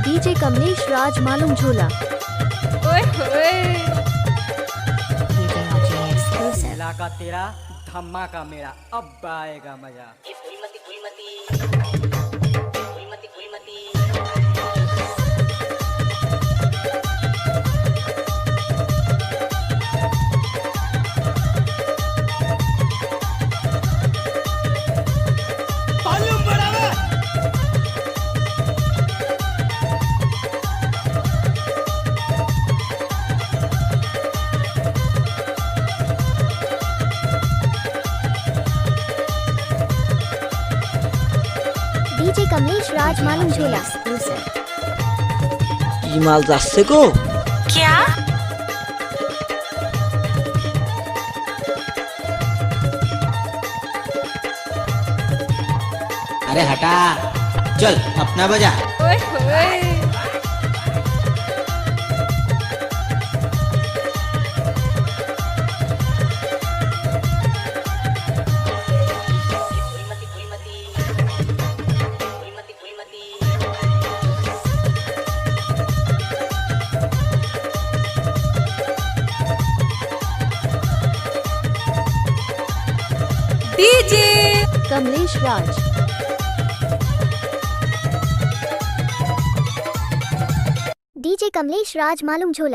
DJ Kamlesh राज मालूम झोला। ओए होए इलाका तेरा धमाका मेरा, अब आएगा मजा। डीजे कमलेश राज मालूम झोला। কি মাল যাচ্ছে গো? क्या अरे हटा, चल अपना बजा। ओए होए डीजे कमलेश राज। डीजे कमलेश राज मालूम झोला।